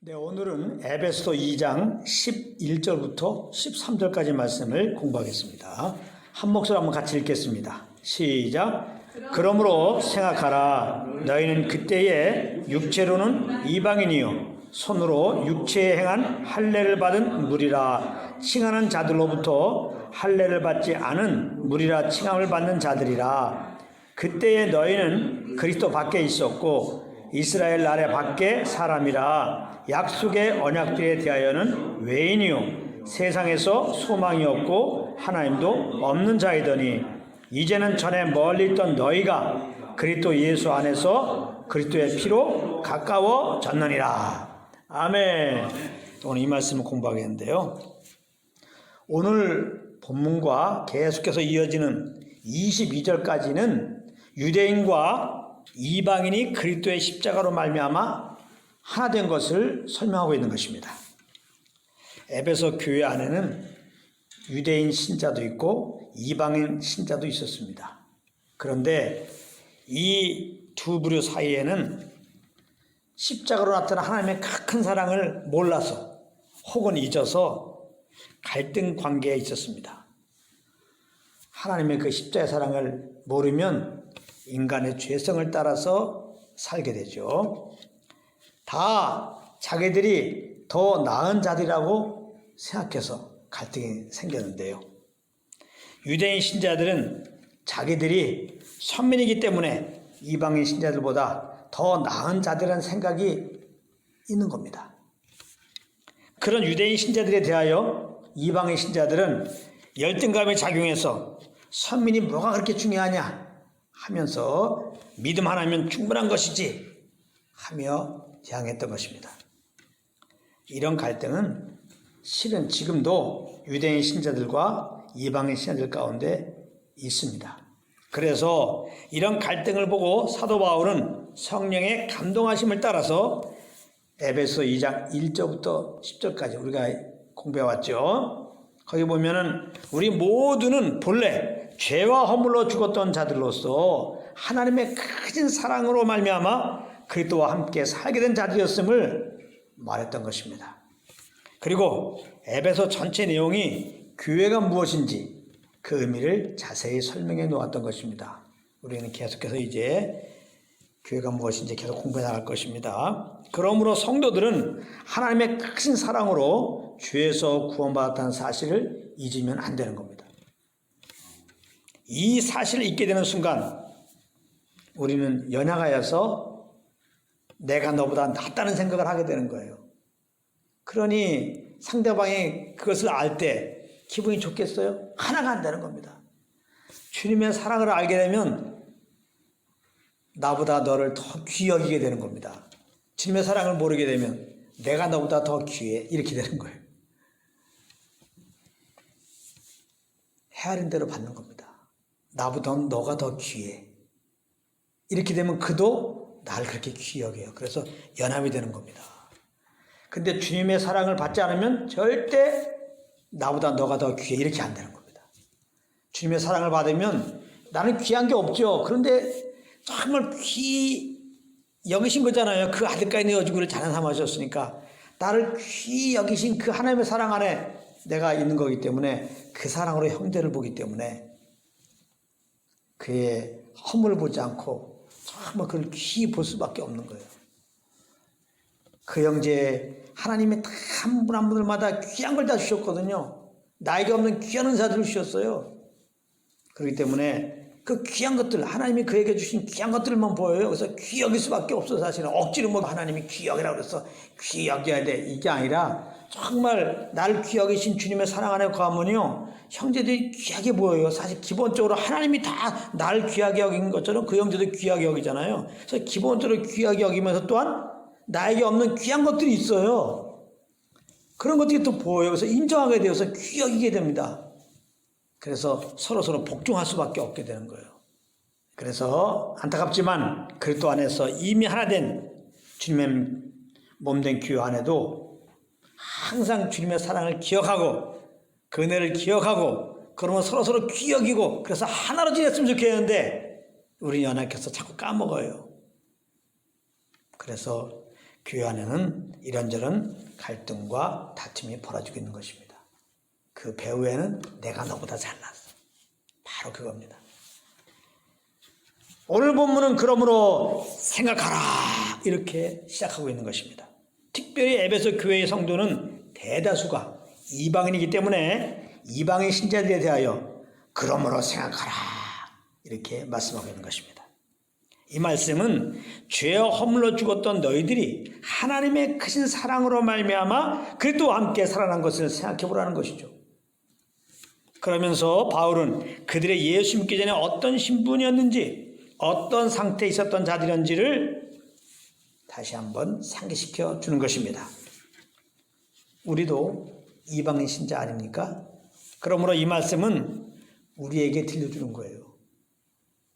네, 오늘은 에베소 2장 11절부터 13절까지 말씀을 공부하겠습니다. 한 목소리 한번 같이 읽겠습니다. 시작. 그러므로 생각하라. 너희는 그때에 육체로는 이방인이요 손으로 육체에 행한 할례를 받은 무리라 칭하는 자들로부터 할례를 받지 않은 무리라 칭함을 받는 자들이라. 그때에 너희는 그리스도 밖에 있었고 이스라엘 나라 밖에 사람이라. 약속의 언약들에 대하여는 외인이요 세상에서 소망이 없고 하나님도 없는 자이더니 이제는 전에 멀리 있던 너희가 그리스도 예수 안에서 그리스도의 피로 가까워졌느니라. 아멘. 오늘 이 말씀을 공부하겠는데요, 오늘 본문과 계속해서 이어지는 22절까지는 유대인과 이방인이 그리스도의 십자가로 말미암아 하나 된 것을 설명하고 있는 것입니다. 에베소 교회 안에는 유대인 신자도 있고 이방인 신자도 있었습니다. 그런데 이 두 부류 사이에는 십자가로 나타난 하나님의 큰 사랑을 몰라서 혹은 잊어서 갈등 관계에 있었습니다. 하나님의 그 십자가의 사랑을 모르면 인간의 죄성을 따라서 살게 되죠. 다 자기들이 더 나은 자들이라고 생각해서 갈등이 생겼는데요, 유대인 신자들은 자기들이 선민이기 때문에 이방인 신자들보다 더 나은 자들이라는 생각이 있는 겁니다. 그런 유대인 신자들에 대하여 이방인 신자들은 열등감에 작용해서 선민이 뭐가 그렇게 중요하냐 하면서 믿음 하나면 충분한 것이지 하며 대항했던 것입니다. 이런 갈등은 실은 지금도 유대인 신자들과 이방인 신자들 가운데 있습니다. 그래서 이런 갈등을 보고 사도 바울은 성령의 감동하심을 따라서 에베소 2장 1절부터 10절까지 우리가 공부해왔죠. 거기 보면은 우리 모두는 본래 죄와 허물로 죽었던 자들로서 하나님의 크신 사랑으로 말미암아 그리스도와 함께 살게 된 자들이었음을 말했던 것입니다. 그리고 에베소 전체 내용이 교회가 무엇인지 그 의미를 자세히 설명해 놓았던 것입니다. 우리는 계속해서 이제 교회가 무엇인지 계속 공부해 나갈 것입니다. 그러므로 성도들은 하나님의 크신 사랑으로 죄에서 구원받았다는 사실을 잊으면 안 되는 겁니다. 이 사실을 잊게 되는 순간 우리는 연약하여서 내가 너보다 낫다는 생각을 하게 되는 거예요. 그러니 상대방이 그것을 알 때 기분이 좋겠어요? 하나가 안 되는 겁니다. 주님의 사랑을 알게 되면 나보다 너를 더 귀히 여기게 되는 겁니다. 주님의 사랑을 모르게 되면 내가 너보다 더 귀해 이렇게 되는 거예요. 헤아린 대로 받는 겁니다. 나보다 너가 더 귀해 이렇게 되면 그도 나를 그렇게 귀히 여겨요. 그래서 연합이 되는 겁니다. 근데 주님의 사랑을 받지 않으면 절대 나보다 너가 더 귀해 이렇게 안 되는 겁니다. 주님의 사랑을 받으면 나는 귀한 게 없죠. 그런데 정말 귀히 여기신 거잖아요. 그 아들까지 내어주고 를 자녀 삼으셨으니까 나를 귀히 여기신 그 하나님의 사랑 안에 내가 있는 거기 때문에 그 사랑으로 형제를 보기 때문에 그의 허물을 보지 않고 정말 그를 귀히 볼 수밖에 없는 거예요. 그 형제 하나님이 다 한 분 한 분들마다 귀한 걸 다 주셨거든요. 나에게 없는 귀한 은사들을 주셨어요. 그렇기 때문에 그 귀한 것들, 하나님이 그에게 주신 귀한 것들만 보여요. 그래서 귀히 여길 수밖에 없어. 사실은 억지로 뭐 하나님이 귀히 여기라고 그래서 귀히 여겨야 돼 이게 아니라 정말 나를 귀히 여기신 주님의 사랑 안에 거하면요 형제들이 귀하게 보여요. 사실 기본적으로 하나님이 다 나를 귀하게 여긴 것처럼 그 형제도 귀하게 여기잖아요. 그래서 기본적으로 귀하게 여기면서 또한 나에게 없는 귀한 것들이 있어요. 그런 것들이 또 보여요. 그래서 인정하게 되어서 귀히 여기게 됩니다. 그래서 서로서로 복종할 수밖에 없게 되는 거예요. 그래서 안타깝지만 그리스도 안에서 이미 하나 된 주님의 몸된 교회 안에도 항상 주님의 사랑을 기억하고 그 은혜를 기억하고 그러면 서로서로 귀히 여기고 그래서 하나로 지냈으면 좋겠는데 우리 연약해서 자꾸 까먹어요. 그래서 교회 안에는 이런저런 갈등과 다툼이 벌어지고 있는 것입니다. 그 배후에는 내가 너보다 잘났어. 바로 그겁니다. 오늘 본문은 그러므로 생각하라 이렇게 시작하고 있는 것입니다. 특별히 에베소 교회의 성도는 대다수가 이방인이기 때문에 이방인 신자들에 대하여 그러므로 생각하라 이렇게 말씀하고 있는 것입니다. 이 말씀은 죄와 허물로 죽었던 너희들이 하나님의 크신 사랑으로 말미암아 그리스도와 함께 살아난 것을 생각해 보라는 것이죠. 그러면서 바울은 그들의 예수 믿기 전에 어떤 신분이었는지 어떤 상태에 있었던 자들이었는지를 다시 한번 상기시켜 주는 것입니다. 우리도 이방인 신자 아닙니까? 그러므로 이 말씀은 우리에게 들려주는 거예요.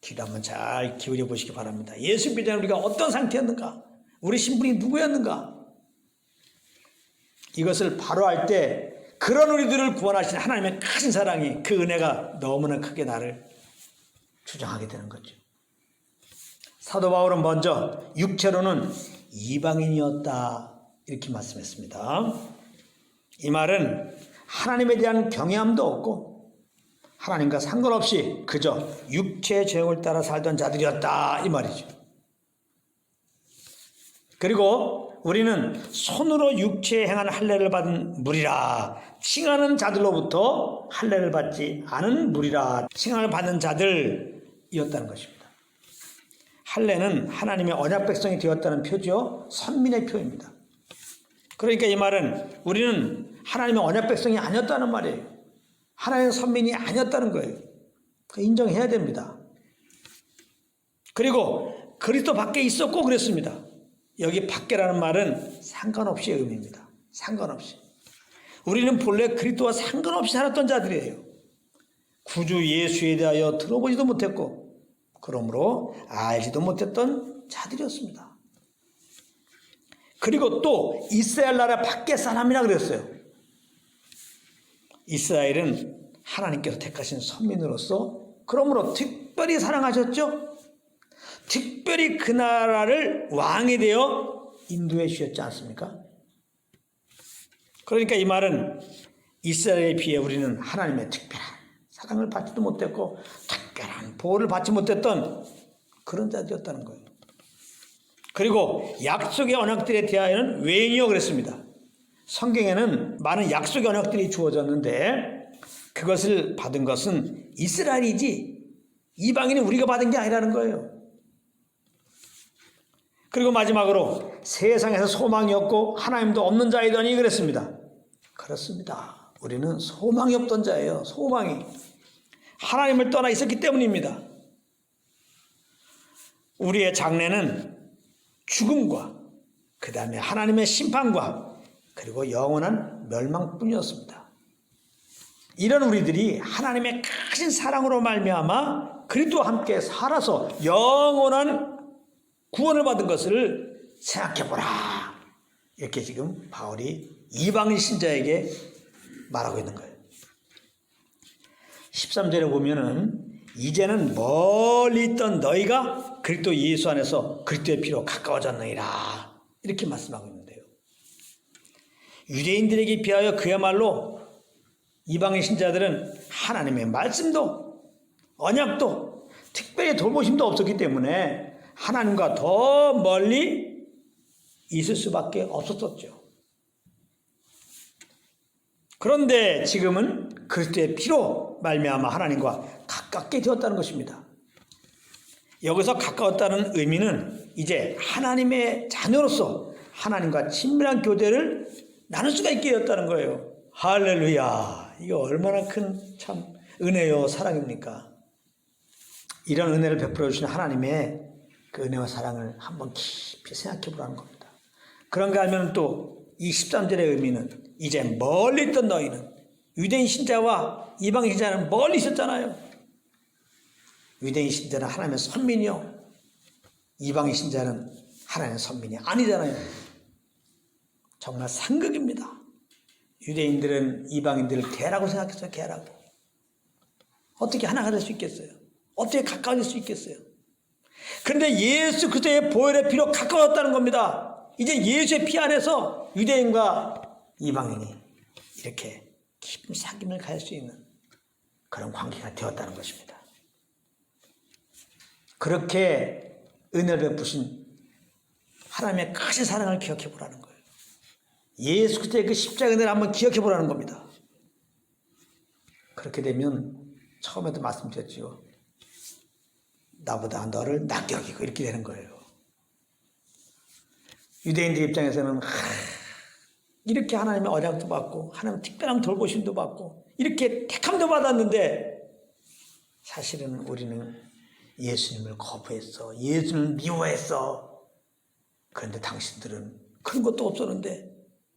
귀를 한번 잘 기울여 보시기 바랍니다. 예수 믿기 전에 우리가 어떤 상태였는가? 우리 신분이 누구였는가? 이것을 바로 알 때 그런 우리들을 구원하신 하나님의 큰 사랑이 그 은혜가 너무나 크게 나를 주장하게 되는 거죠. 사도 바울은 먼저 육체로는 이방인이었다 이렇게 말씀했습니다. 이 말은 하나님에 대한 경외함도 없고 하나님과 상관없이 그저 육체의 죄를 따라 살던 자들이었다 이 말이죠. 그리고 우리는 손으로 육체에 행한 할례를 받은 무리라 칭하는 자들로부터 할례를 받지 않은 무리라 칭함을 받는 자들이었다는 것입니다. 할례는 하나님의 언약 백성이 되었다는 표죠. 선민의 표입니다. 그러니까 이 말은 우리는 하나님의 언약 백성이 아니었다는 말이에요. 하나님의 선민이 아니었다는 거예요. 인정해야 됩니다. 그리고 그리스도 밖에 있었고 그랬습니다. 여기 밖에라는 말은 상관없이의 의미입니다. 상관없이. 우리는 본래 그리스도와 상관없이 살았던 자들이에요. 구주 예수에 대하여 들어보지도 못했고 그러므로 알지도 못했던 자들이었습니다. 그리고 또 이스라엘 나라 밖의 사람이라 그랬어요. 이스라엘은 하나님께서 택하신 선민으로서 그러므로 특별히 사랑하셨죠. 특별히 그 나라를 왕이 되어 인도해 주셨지 않습니까? 그러니까 이 말은 이스라엘에 비해 우리는 하나님의 특별한 사랑을 받지도 못했고 특별한 보호를 받지 못했던 그런 자들이었다는 거예요. 그리고 약속의 언약들에 대하여는 외인이요 그랬습니다. 성경에는 많은 약속의 언약들이 주어졌는데 그것을 받은 것은 이스라엘이지 이방인이 우리가 받은 게 아니라는 거예요. 그리고 마지막으로 세상에서 소망이 없고 하나님도 없는 자이더니 그랬습니다. 그렇습니다. 우리는 소망이 없던 자예요. 소망이. 하나님을 떠나 있었기 때문입니다. 우리의 장래는 죽음과 그 다음에 하나님의 심판과 그리고 영원한 멸망뿐이었습니다. 이런 우리들이 하나님의 크신 사랑으로 말미암아 그리스도와 함께 살아서 영원한 구원을 받은 것을 생각해보라. 이렇게 지금 바울이 이방인 신자에게 말하고 있는 거예요. 13절에 보면은 이제는 멀리 있던 너희가 그리스도 예수 안에서 그리스도의 피로 가까워졌느니라 이렇게 말씀하고 있는데요. 유대인들에게 비하여 그야말로 이방인 신자들은 하나님의 말씀도 언약도 특별히 돌보심도 없었기 때문에 하나님과 더 멀리 있을 수밖에 없었죠. 그런데 지금은 그리스도의 피로 말미암아 하나님과 가깝게 되었다는 것입니다. 여기서 가까웠다는 의미는 이제 하나님의 자녀로서 하나님과 친밀한 교제를 나눌 수가 있게 되었다는 거예요. 할렐루야! 이게 얼마나 큰 참 은혜요 사랑입니까? 이런 은혜를 베풀어 주신 하나님의 그 은혜와 사랑을 한번 깊이 생각해 보라는 겁니다. 그런가 하면 또 이 13절의 의미는 이제 멀리 있던 너희는 유대인 신자와 이방인 신자는 멀리 있었잖아요. 유대인 신자는 하나님의 선민이요. 이방인 신자는 하나님의 선민이 아니잖아요. 정말 상극입니다. 유대인들은 이방인들을 개라고 생각했어요. 개라고. 어떻게 하나가 될 수 있겠어요? 어떻게 가까워질 수 있겠어요? 그런데 예수 그리스도의 보혈의 피로 가까웠다는 겁니다. 이제 예수의 피 안에서 유대인과 이방인이 이렇게 깊은 사귐을 가질 수 있는 그런 관계가 되었다는 것입니다. 그렇게 은혜를 베푸신 하나님의 크신 사랑을 기억해 보라는 거예요. 예수 그리스도의 그 십자가 은혜를 한번 기억해 보라는 겁니다. 그렇게 되면 처음에도 말씀드렸죠. 나보다 너를 낫게 여기고 이렇게 되는 거예요. 유대인들 입장에서는 이렇게 하나님의 언약도 받고 하나님의 특별한 돌보심도 받고 이렇게 택함도 받았는데 사실은 우리는 예수님을 거부했어. 예수님을 미워했어. 그런데 당신들은 그런 것도 없었는데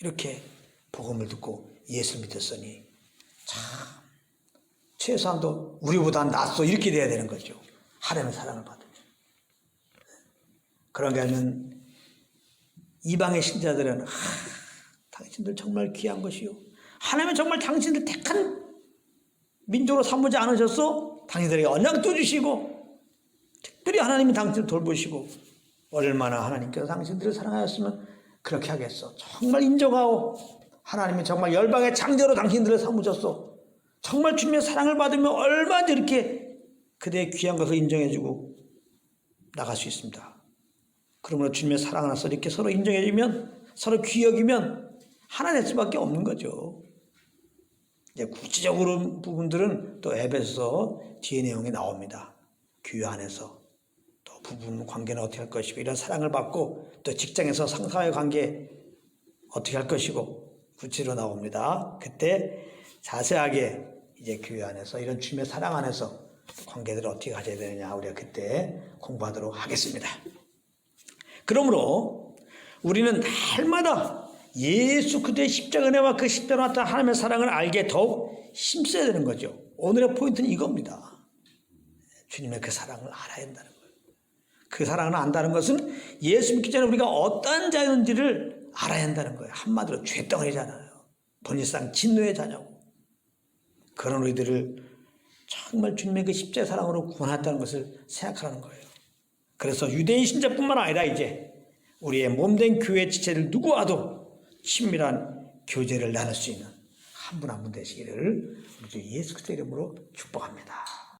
이렇게 복음을 듣고 예수를 믿었으니 참 최소한도 우리보다 낫어 이렇게 돼야 되는 거죠. 하나님의 사랑을 받으면. 그런가 하면 이방의 신자들은 당신들 정말 귀한 것이요. 하나님은 정말 당신들 택한 민족으로 삼지 않으셨어? 당신들에게 언약도 주시고 특별히 하나님이 당신을 돌보시고 얼마나 하나님께서 당신들을 사랑하였으면 그렇게 하겠어. 정말 인정하고 하나님이 정말 열방의 장자로 당신들을 삼으셨어. 정말 주님의 사랑을 받으면 얼마나 이렇게 그대의 귀한 것을 인정해주고 나갈 수 있습니다. 그러므로 주님의 사랑 안에서 이렇게 서로 인정해주면 서로 귀 여기면 하나 될 수밖에 없는 거죠. 이제 구체적으로 부분들은 또 에베소서 뒤에 내용이 나옵니다. 교회 안에서 또 부부 관계는 어떻게 할 것이고 이런 사랑을 받고 또 직장에서 상사와의 관계 어떻게 할 것이고 구체로 나옵니다. 그때 자세하게 이제 교회 안에서 이런 주님의 사랑 안에서 관계들을 어떻게 가져야 되느냐 우리가 그때 공부하도록 하겠습니다. 그러므로 우리는 날마다 예수 그리스도의 십자가 은혜와 그 십자가로 나타난 하나님의 사랑을 알게 더욱 힘써야 되는 거죠. 오늘의 포인트는 이겁니다. 주님의 그 사랑을 알아야 한다는 거예요. 그 사랑을 안다는 것은 예수 믿기 전에 우리가 어떤 자였는지를 알아야 한다는 거예요. 한마디로 죄덩어리잖아요. 본질상 진노의 자녀고. 그런 우리들을 정말 주님의 그 십자가의 사랑으로 구원했다는 것을 생각하는 거예요. 그래서 유대인 신자뿐만 아니라 이제 우리의 몸된 교회 지체들 누구와도 친밀한 교제를 나눌 수 있는 한 분 한 분 되시기를 우리 주 예수 그리스도 이름으로 축복합니다.